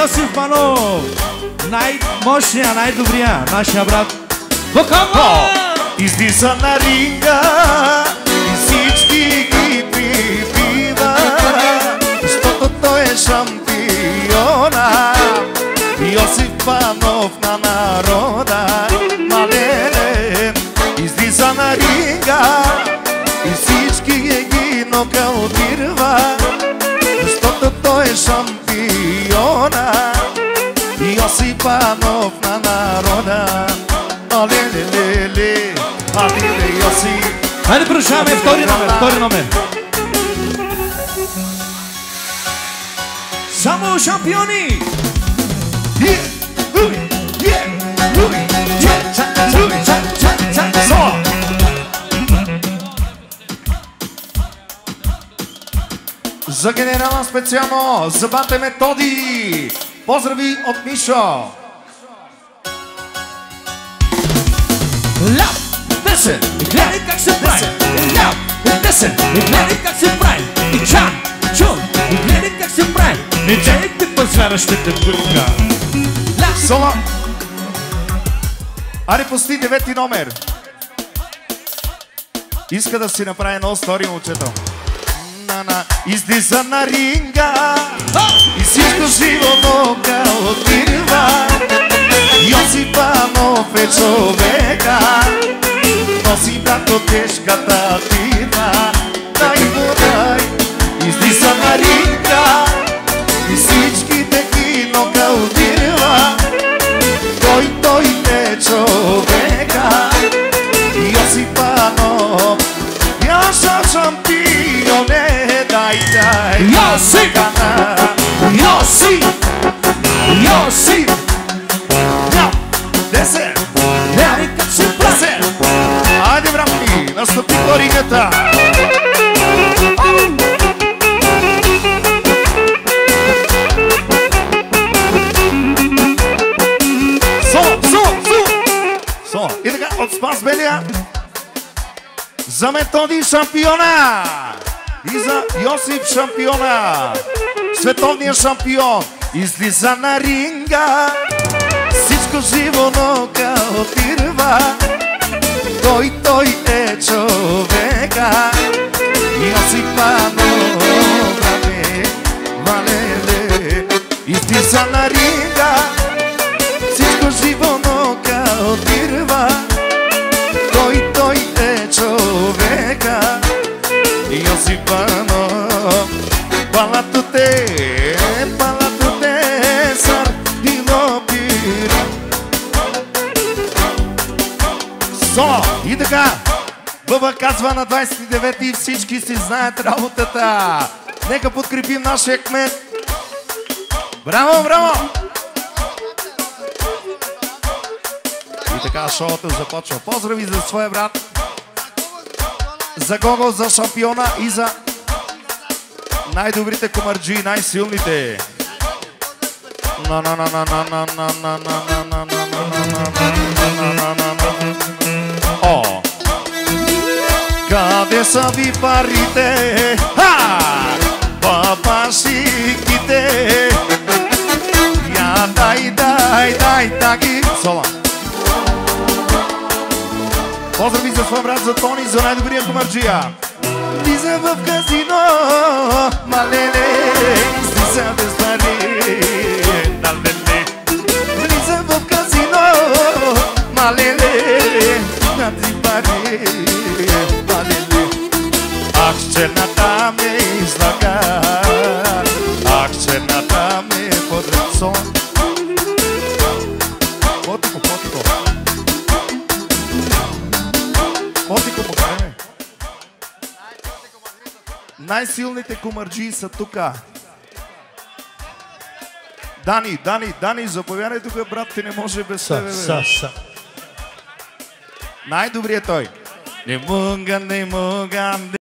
Йосиф Манов, най-мощния, най-добрия, нашия брат. Вокално! Излиза на ринга и всички ги прибива, защото той е шампиона. Йосиф Панов на народа, малелен, излиза на ринга и всички ги нокаутира, защото той е шампиона. Йосиф Панов на народа, алелелеле, алеле Йосиф. Хайде продължаваме, втори номер. Само шампиони! За генерала специално, за бате Методи. Поздрави от Мишо. Ляв, десен, гледай как се прави. Ляв, десен, гледай как се прави. И чан, чун, гледай как се прави. Не чейте пазваращите бурка. Соло. Аре, пусти 9 номер. Иска да си направи едно стори, момчето. Излиза на ринга и всичко живо нокаутира. Йосиф Панов е човека, носи брато тежката битва. Дай му дай, излиза на ринга и всичките ги нокаутира. Той е човека, Йосиф Панов, яша шампионе. Йосиф! Йосиф! Йосиф! Десет! Гледай как се прави! Айде, братки, настъпи коригата! Соло! И така, от Спас Белия за Методи шампиона! И за Йосиф шампиона, световния шампион, излиза на ринга, всичко живо нокаутира. Той е човека, Йосиф Панов, валеле, излиза на ринга, всичко живо нокаутира. Той е човека, Йосиф Панов, палатоте, сар и лопир. Соло! И така, Бъба казва на 29-ти, всички си знаят работата. Нека подкрепим нашия кмет. Браво, браво! И така шоуто започва. Поздрави за своя брат, за Гого, за шампиона и за най-добрите комарджи, най-силните. О! Къде са ви парите? Папашиките! Я дай ги! Сола! Поздрави за своя брат, за Тони, за най-добрия комарджия. Влиза в казино, малеле, излиза без пари, далеле. Влиза в казино, малеле, нади пари, малеле. Ах, черната ме излага, ах, черната ме подрецо. Потико. Потико му караме. Най-силните комарджии са тука. Дани, заповядай тук, брат, ти не може без себе. Най-добрият той. Не мога.